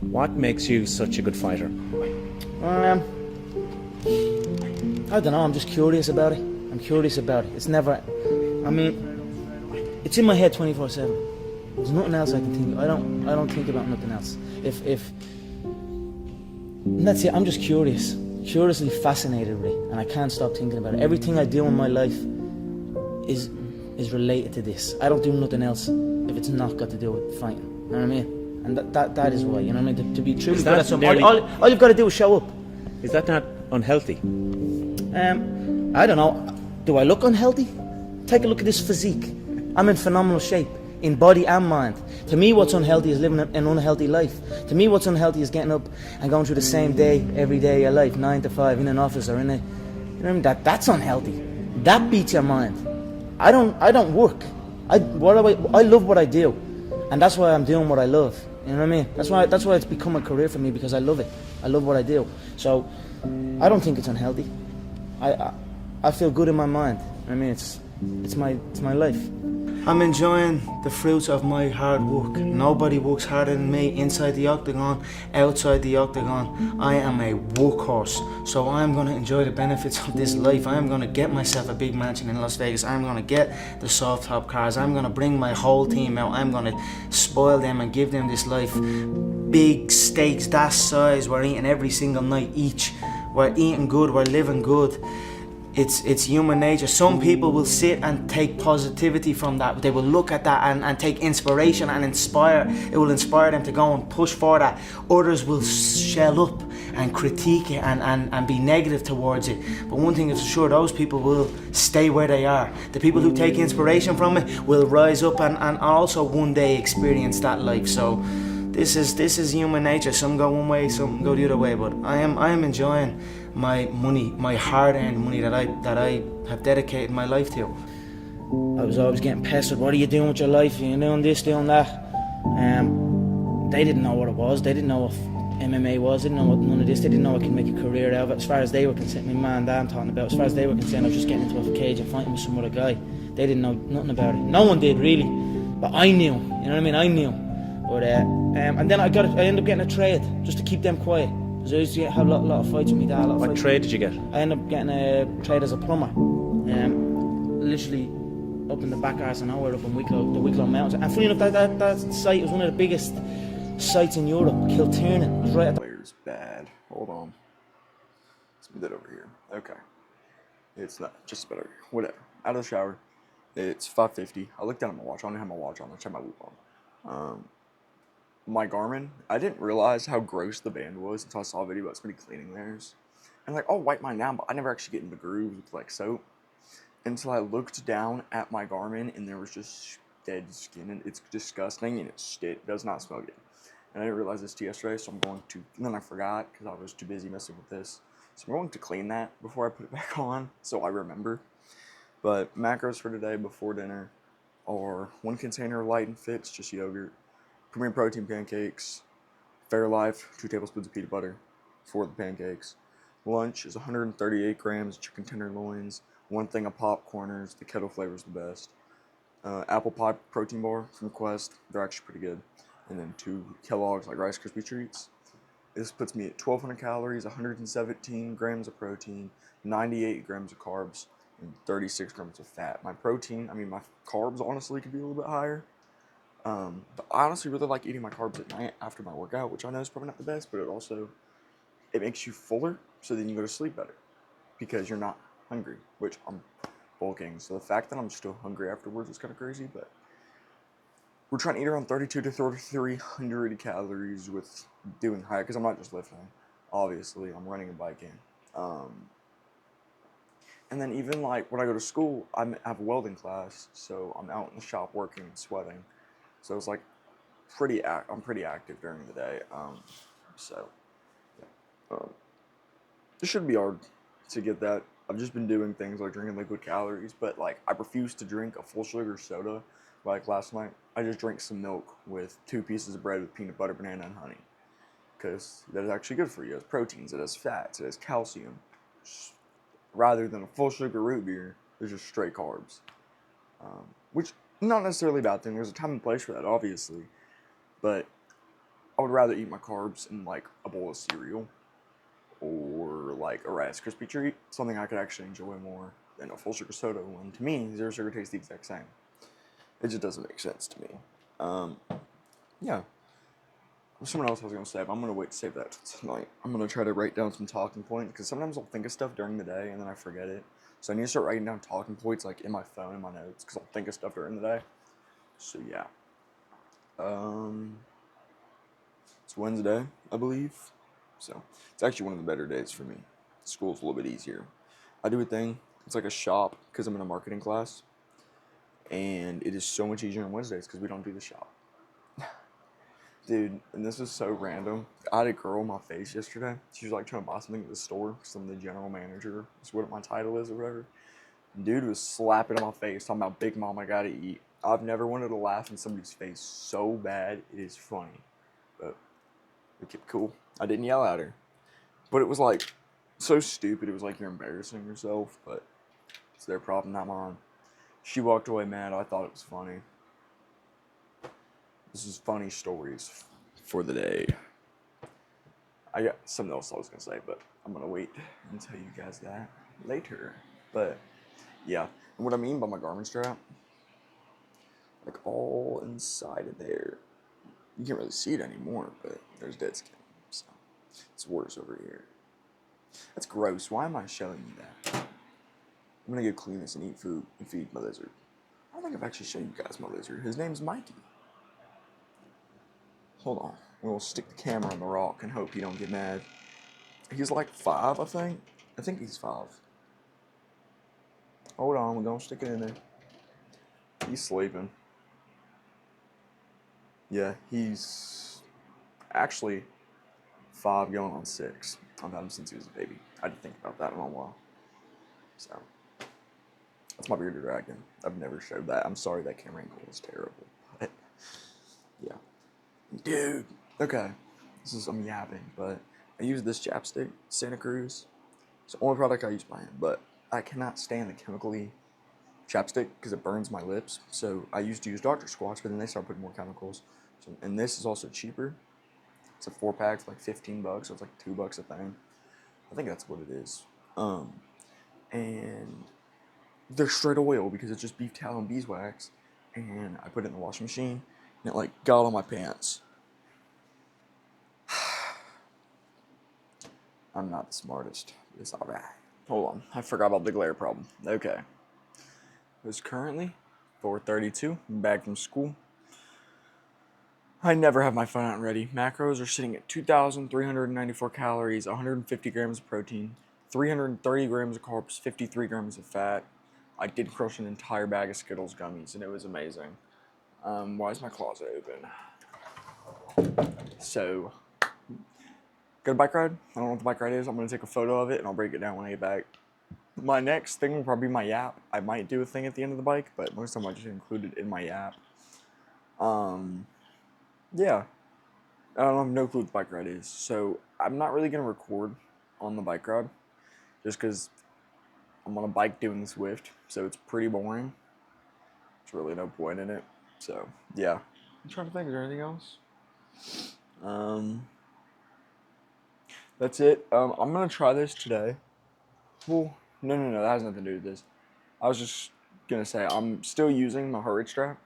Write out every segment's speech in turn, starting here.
What makes you such a good fighter? Um, I don't know. I'm just curious about it. I'm curious about it. It's never. I mean, it's in my head 24/7. There's nothing else I can think. I don't think about nothing else. If and that's it. I'm just curious, curiously fascinated with it, and I can't stop thinking about it. Everything I do in my life is related to this. I don't do nothing else if it's not got to do with fighting. You know what I mean? And that is why. You know what I mean? To be truly Is good that at something, nearly- all you've got to do is show up. Is that not unhealthy? I don't know. Do I look unhealthy? Take a look at this physique. I'm in phenomenal shape, in body and mind. To me, what's unhealthy is living an unhealthy life. To me, what's unhealthy is getting up and going through the same day every day of your life, 9 to 5, in an office or in a, you know what I mean? That's unhealthy. That beats your mind. I don't work. I love what I do, and that's why I'm doing what I love. You know what I mean? That's why it's become a career for me, because I love it. I love what I do. So I don't think it's unhealthy. I feel good in my mind. I mean, it's my life. I'm enjoying the fruits of my hard work. Nobody works harder than me inside the octagon, outside the octagon. I am a workhorse, so I'm going to enjoy the benefits of this life. I'm going to get myself a big mansion in Las Vegas. I'm going to get the soft top cars. I'm going to bring my whole team out. I'm going to spoil them and give them this life. Big steaks that size. We're eating every single night each. We're eating good. We're living good. It's human nature. Some people will sit and take positivity from that. They will look at that and take inspiration and inspire. It will inspire them to go and push for that. Others will shell up and critique it and be negative towards it. But one thing is for sure, those people will stay where they are. The people who take inspiration from it will rise up and also one day experience that life. So this is human nature. Some go one way, some go the other way. But I am enjoying my money, my hard-earned money that I have dedicated my life to. I was always getting pestered. What are you doing with your life? You're doing this, doing that. They didn't know what it was. They didn't know what MMA was. They didn't know what none of this. They didn't know I could make a career out of it. As far as they were concerned, my man Dan talking about. As far as they were concerned, I was just getting into a cage and fighting with some other guy. They didn't know nothing about it. No one did really, but I knew. You know what I mean? I knew. But and then I ended up getting a trade just to keep them quiet. Because I used to have a lot of fights with my dad. What trade did you get? I ended up getting a trade as a plumber. Literally up in the back arse of nowhere, up in Wicklow, the Wicklow Mountains. And funny enough, that site was one of the biggest sites in Europe. Kiltiernan. It was right at the... Player's bad. Hold on. Let's move that over here. Okay. It's not. Just better. Whatever. Out of the shower. It's 5:50. I looked down at my watch. I don't have my watch on. I checked my loop on. My Garmin, I didn't realize how gross the band was until I saw a video about somebody cleaning theirs. And like, I'll wipe mine down, but I never actually get in the grooves with like soap. Until I looked down at my Garmin and there was just dead skin, and it's disgusting, and it does not smell good. And I didn't realize this till yesterday, so I'm going to, and then I forgot because I was too busy messing with this. So I'm going to clean that before I put it back on, so I remember. But macros for today before dinner are 1 container of Light and Fits, just yogurt, Premier Protein pancakes, Fairlife, 2 tablespoons of peanut butter for the pancakes. Lunch is 138 grams of chicken tenderloins, 1 thing of popcorners. The kettle flavor is the best. Apple pie protein bar from Quest. They're actually pretty good. And then 2 Kellogg's like Rice Krispie treats. This puts me at 1,200 calories, 117 grams of protein, 98 grams of carbs, and 36 grams of fat. My carbs honestly could be a little bit higher. But I honestly really like eating my carbs at night after my workout, which I know is probably not the best, but it makes you fuller, so then you go to sleep better because you're not hungry, which I'm bulking. So the fact that I'm still hungry afterwards is kind of crazy, but we're trying to eat around 32 to 3,300 calories with doing high, because I'm not just lifting. Obviously, I'm running and biking. And then even like when I go to school, I have a welding class, so I'm out in the shop working and sweating. So it's like I'm pretty active during the day. It shouldn't be hard to get that. I've just been doing things like drinking liquid calories, but like I refuse to drink a full sugar soda. Like last night, I just drank some milk with 2 pieces of bread with peanut butter, banana, and honey. Because that is actually good for you. It has proteins, it has fats, it has calcium. Rather than a full sugar root beer, there's just straight carbs. Which, not necessarily a bad thing. There's a time and place for that, obviously. But I would rather eat my carbs in like a bowl of cereal or like a Rice Krispie treat, something I could actually enjoy more than a full sugar soda. When to me, zero sugar tastes the exact same. It just doesn't make sense to me. Yeah. Something else I was gonna say, but I'm gonna wait to save that till tonight. I'm gonna try to write down some talking points because sometimes I'll think of stuff during the day and then I forget it. So I need to start writing down talking points like in my phone in my notes because I'll think of stuff during the day. So yeah. It's Wednesday, I believe. So it's actually one of the better days for me. School's a little bit easier. I do a thing. It's like a shop because I'm in a marketing class, and it is so much easier on Wednesdays because we don't do the shop. Dude, and this is so random. I had a girl in my face yesterday. She was like trying to buy something at the store because I'm the general manager. That's what my title is or whatever. Dude was slapping in my face talking about Big Mom, I gotta eat. I've never wanted to laugh in somebody's face so bad. It is funny. But we kept cool. I didn't yell at her. But it was like so stupid. It was like you're embarrassing yourself, but it's their problem, not mine. She walked away mad. I thought it was funny. This is funny stories for the day. I got something else I was gonna say, but I'm gonna wait and tell you guys that later. But yeah, and what I mean by my Garmin strap, like all inside of there, you can't really see it anymore, but there's dead skin, so it's worse over here. That's gross. Why am I showing you that? I'm gonna go clean this and eat food and feed my lizard. I don't think I've actually shown you guys my lizard. His name's Mikey. Hold on. We'll stick the camera on the rock and hope he don't get mad. He's like 5, I think. I think he's 5. Hold on, we're gonna stick it in there. He's sleeping. Yeah, he's actually 5 going on 6. I've had him since he was a baby. I didn't think about that in a while. So, that's my bearded dragon. I've never showed that. I'm sorry that camera angle was terrible. But, yeah. Dude. Okay. I'm yapping, but I use this chapstick, Santa Cruz. It's the only product I use by him, but I cannot stand the chemically chapstick because it burns my lips. So I used to use Dr. Squatch, but then they started putting more chemicals. So, and this is also cheaper. It's a 4-pack for like $15, so it's like $2 a thing. I think that's what it is. And they're straight oil because it's just beef tallow and beeswax. And I put it in the washing machine, and it like got on my pants. I'm not the smartest, but it's alright. Hold on, I forgot about the glare problem. Okay. It's currently 4:32, back from school. I never have my phone out and ready. Macros are sitting at 2,394 calories, 150 grams of protein, 330 grams of carbs, 53 grams of fat. I did crush an entire bag of Skittles gummies, and it was amazing. Why is my closet open? So, got a bike ride. I don't know what the bike ride is. I'm going to take a photo of it, and I'll break it down when I get back. My next thing will probably be my yap. I might do a thing at the end of the bike, but most of them I just included in my yap. Yeah. I don't have no clue what the bike ride is, so I'm not really going to record on the bike ride, just because I'm on a bike doing Zwift, so it's pretty boring. There's really no point in it, so yeah. I'm trying to think, is there anything else? That's it. I'm going to try this today. Well, no, that has nothing to do with this. I was just going to say, I'm still using my heart rate strap,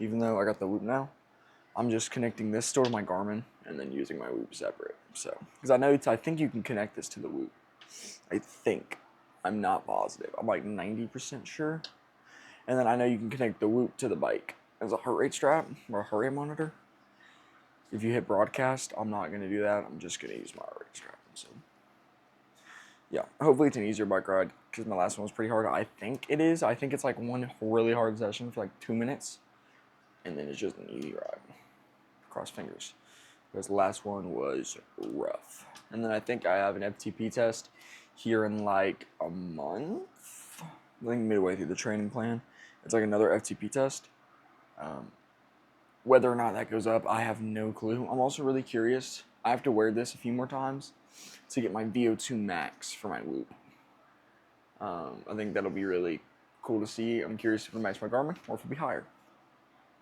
even though I got the Whoop now. I'm just connecting this to my Garmin and then using my Whoop separate. So, because I think you can connect this to the Whoop. I think. I'm not positive. I'm like 90% sure. And then I know you can connect the Whoop to the bike as a heart rate strap or a heart rate monitor. If you hit broadcast, I'm not going to do that. I'm just going to use my heart rate strap. So, yeah, hopefully it's an easier bike ride because my last one was pretty hard. I think it is. I think it's like one really hard session for like 2 minutes. And then it's just an easy ride. Cross fingers. Because the last one was rough. And then I think I have an FTP test here in like a month. I think midway through the training plan. It's like another FTP test. Whether or not that goes up, I have no clue. I'm also really curious. I have to wear this a few more times to get my VO2 max for my Whoop. I think that'll be really cool to see. I'm curious if it'll match my Garmin or if it'll be higher.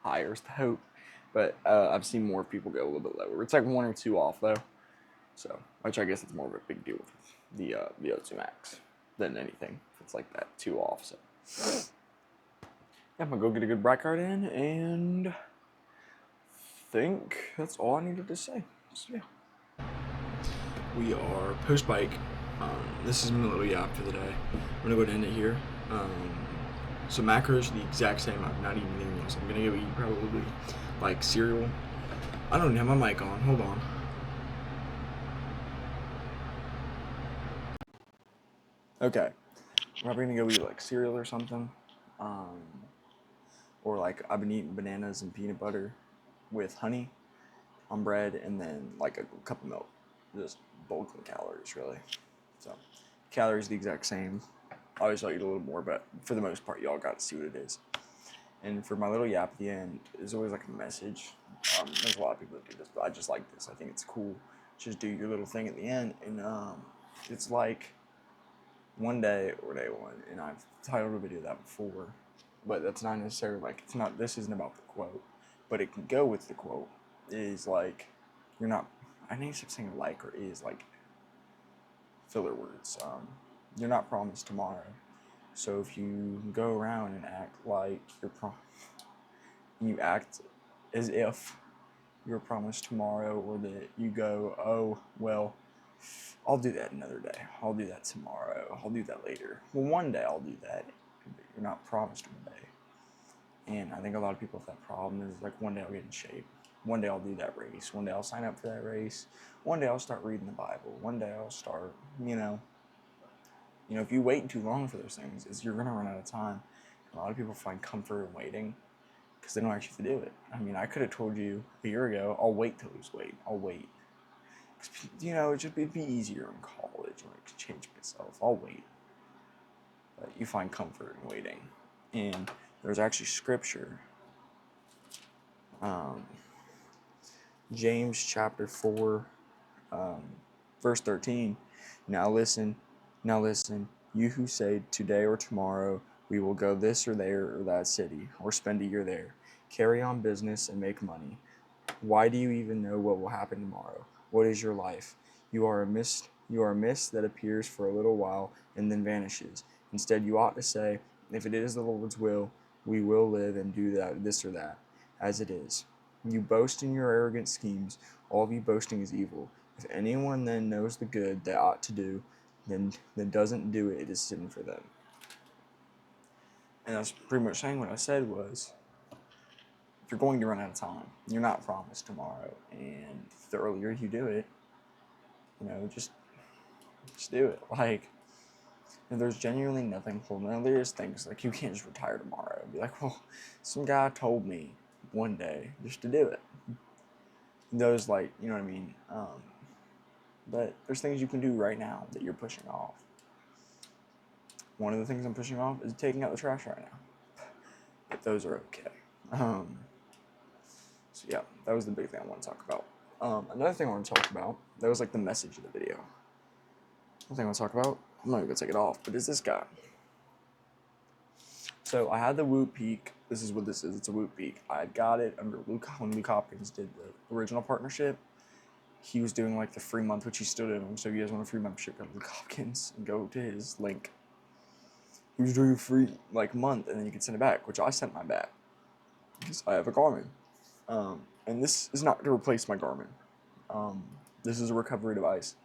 higher is the hope. But I've seen more people go a little bit lower. It's like 1 or 2 off though. So, which I guess it's more of a big deal with the O2 Max than anything. If it's like that 2 off. So, yeah, I'm gonna go get a good bright card in, and think that's all I needed to say. So, yeah. We are post bike. This is my little yap for the day. I'm gonna go ahead and end it here. So macros are the exact same. I'm not even eating those. I'm gonna go eat probably like cereal. I don't even have my mic on. Hold on. Okay. I'm probably gonna go eat like cereal or something. Or like I've been eating bananas and peanut butter with honey on bread, and then like a cup of milk. Just bulk of calories, really. So calories the exact same. Obviously I'll eat a little more, but for the most part y'all got to see what it is. And for my little yap at the end, there's always like a message. There's a lot of people that do this, but I just like this. I think it's cool. Just do your little thing at the end, and it's like one day or day one, and I've titled a video that before, but that's not necessarily like, it's not, this isn't about the quote, but it can go with the quote. Is like, you're not, I need to stop saying like or is, like filler words. You're not promised tomorrow. So if you go around and act like you act as if you're promised tomorrow, or that you go, oh, well, I'll do that another day. I'll do that tomorrow. I'll do that later. Well, one day I'll do that. But you're not promised one day. And I think a lot of people have that problem, is like, one day I'll get in shape. One day I'll do that race. One day I'll sign up for that race. One day I'll start reading the Bible. One day I'll start, if you wait too long for those things, you're going to run out of time. A lot of people find comfort in waiting because they don't actually have to do it. I mean, I could have told you a year ago, I'll wait to lose weight. I'll wait. It'd be easier in college, and I could change myself. I'll wait. But you find comfort in waiting. And there's actually scripture. James chapter 4, verse 13. Now listen, you who say today or tomorrow we will go this or there or that city, or spend a year there. Carry on business and make money. Why do you even know what will happen tomorrow? What is your life? You are a mist that appears for a little while and then vanishes. Instead, you ought to say, if it is the Lord's will, we will live and do this or that, as it is. You boast in your arrogant schemes. All of you boasting is evil. If anyone then knows the good they ought to do, then doesn't do it, it is sin for them. And that's pretty much saying what I said was, if you're going to run out of time, you're not promised tomorrow, and the earlier you do it, just do it. Like, if there's genuinely nothing holding, there is things like you can't just retire tomorrow and be like, well, some guy told me one day just to do it. Those, like, you know what I mean? But there's things you can do right now that you're pushing off. One of the things I'm pushing off is taking out the trash right now. But those are okay. So yeah, that was the big thing I want to talk about. Another thing I want to talk about, that was like the message of the video. One thing I want to talk about, I'm not even going to take it off, but is this guy. So I had the Whoop Peak. This is what this is. It's a Whoop Peak. I got it under when Luke Hopkins did the original partnership. He was doing like the free month, which he's still doing. So if you guys want a free membership, go to Luke Hopkins and go to his link. He was doing a free like month, and then you can send it back, which I sent mine back because I have a Garmin. And this is not to replace my Garmin. This is a recovery device.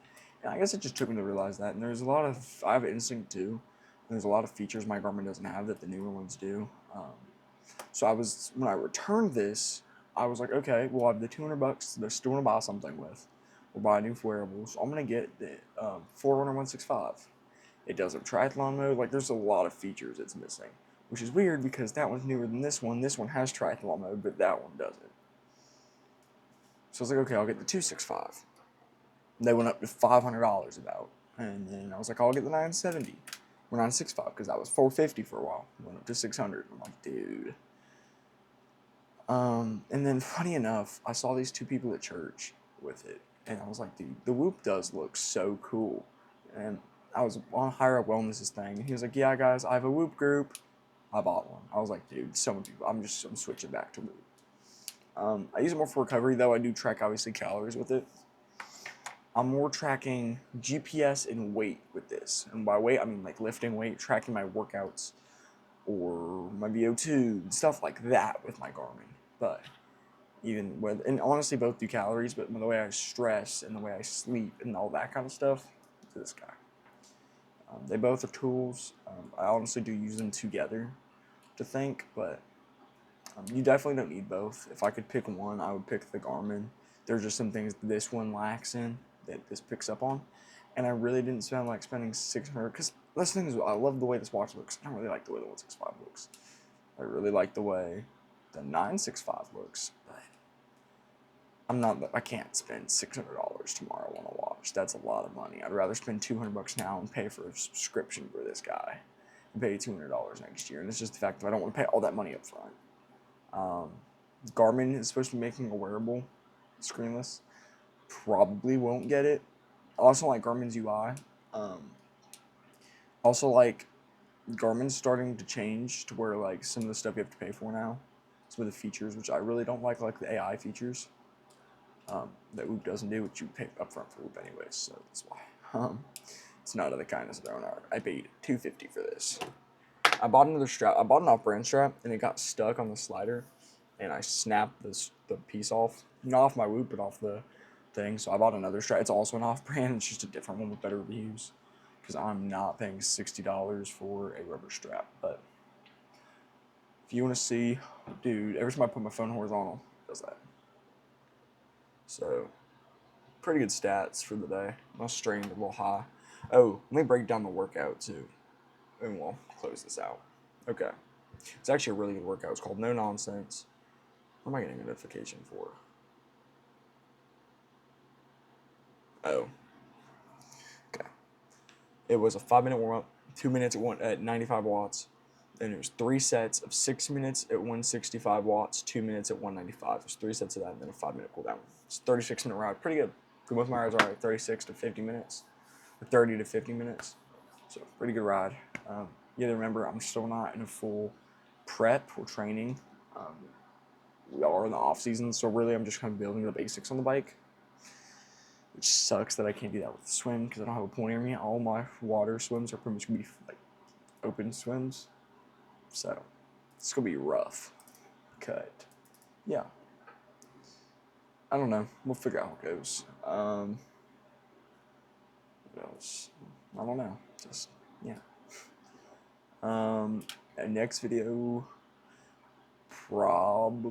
And I guess it just took me to realize that. And there's I have Instinct too. And there's a lot of features my Garmin doesn't have that the newer ones do. So when I returned this, I was like, okay, well, I have the $200 that I still want to buy something with. We'll buy a new wearable. So I'm going to get the Forerunner 165. It does a triathlon mode. Like, there's a lot of features it's missing. Which is weird because that one's newer than this one. This one has triathlon mode, but that one doesn't. So I was like, okay, I'll get the 265. They went up to $500 about. And then I was like, I'll get the 970. Or 965, because that was $450 for a while. Went up to $600. I'm like, dude. And then funny enough, I saw these two people at church with it. And I was like, dude, the Whoop does look so cool. And I was on Higher Up Wellness's thing. And he was like, yeah, guys, I have a Whoop group. I bought one. I was like, dude, so many people. I'm switching back to Whoop. I use it more for recovery, though. I do track, obviously, calories with it. I'm more tracking GPS and weight with this. And by weight, I mean like lifting weight, tracking my workouts, or my VO2, stuff like that with my Garmin. But even with, and honestly, both do calories, but the way I stress and the way I sleep and all that kind of stuff, to this guy. They both are tools. I honestly do use them together to think, but you definitely don't need both. If I could pick one, I would pick the Garmin. There's just some things this one lacks in that this picks up on, and I really didn't spend like spending $600. Because that's the thing is, I love the way this watch looks. I don't really like the way the 165 looks. I really like the way the 965 looks, but I can't spend $600 tomorrow on a watch. That's a lot of money. I'd rather spend $200 now and pay for a subscription for this guy and pay $200 next year. And it's just the fact that I don't want to pay all that money up front. Garmin is supposed to be making a wearable screenless. Probably won't get it. I also like Garmin's UI. Also like Garmin's starting to change to where like some of the stuff you have to pay for now. Some of the features, which I really don't like the AI features. That Whoop doesn't do, which you pay upfront for Whoop anyways, so that's why. It's not out of the kindness of their own heart. I paid $250 for this. I bought another strap. I bought an off-brand strap, and it got stuck on the slider, and I snapped the piece off. Not off my Whoop, but off the thing, so I bought another strap. It's also an off-brand. It's just a different one with better reviews, because I'm not paying $60 for a rubber strap. But if you want to see, dude, every time I put my phone horizontal, it does that. So, pretty good stats for the day. My strain a little high. Oh, let me break down the workout too. And we'll close this out. Okay. It's actually a really good workout. It's called No Nonsense. What am I getting a notification for? Oh. Okay. It was a 5-minute warm-up, 2 minutes at 95 watts. Then it was 3 sets of 6 minutes at 165 watts, 2 minutes at 195. There's 3 sets of that, and then a 5-minute cool down. It's a 36-minute ride. Pretty good. For most of my rides are like 36 to 50 minutes, or 30 to 50 minutes. So, pretty good ride. You have to remember, I'm still not in a full prep or training. We are in the off-season, so really I'm just kind of building the basics on the bike. Which sucks that I can't do that with the swim, because I don't have a pool near me. All my water swims are pretty much going to be like open swims. So, it's going to be rough. Cut. Yeah. I don't know. We'll figure out how it goes. What else? I don't know. Just, yeah. Next video, what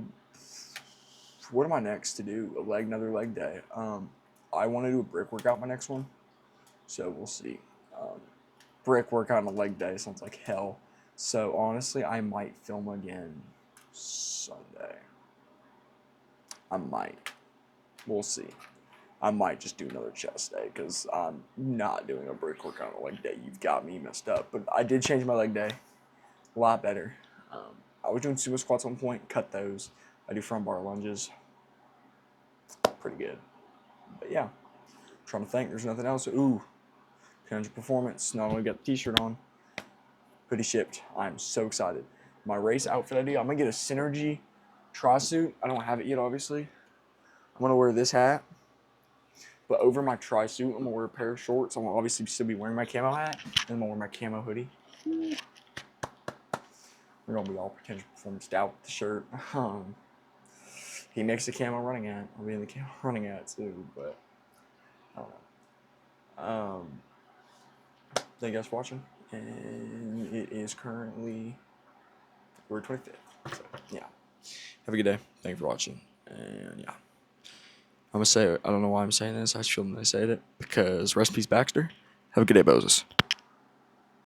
am I next to do? Another leg day. I want to do a brick workout my next one. So, we'll see. Brick workout on a leg day sounds like hell. So, honestly, I might film again Sunday. I might. We'll see. I might just do another chest day, because I'm not doing a brick workout on a leg day. You've got me messed up. But I did change my leg day. A lot better. I was doing sumo squats at one point. Cut those. I do front bar lunges. Pretty good. But yeah. I'm trying to think. There's nothing else. Ooh. 200 Performance. Not only got the t-shirt on. Hoodie shipped. I'm so excited. My race outfit idea. I'm going to get a Synergy tri-suit. I don't have it yet, obviously. I'm going to wear this hat. But over my tri-suit, I'm going to wear a pair of shorts. I'm going to obviously still be wearing my camo hat. And I'm going to wear my camo hoodie. We're going to be all Potential Performance out with the shirt. He makes the camo running hat. I'll be in the camo running hat too. But, I don't know. Thank you guys for watching. And it is currently February 25th. So, yeah. Have a good day. Thank you for watching. And, yeah. I'm going to say it. I don't know why I'm saying this. I shouldn't have said it. Because rest in peace, Baxter. Have a good day, Moses.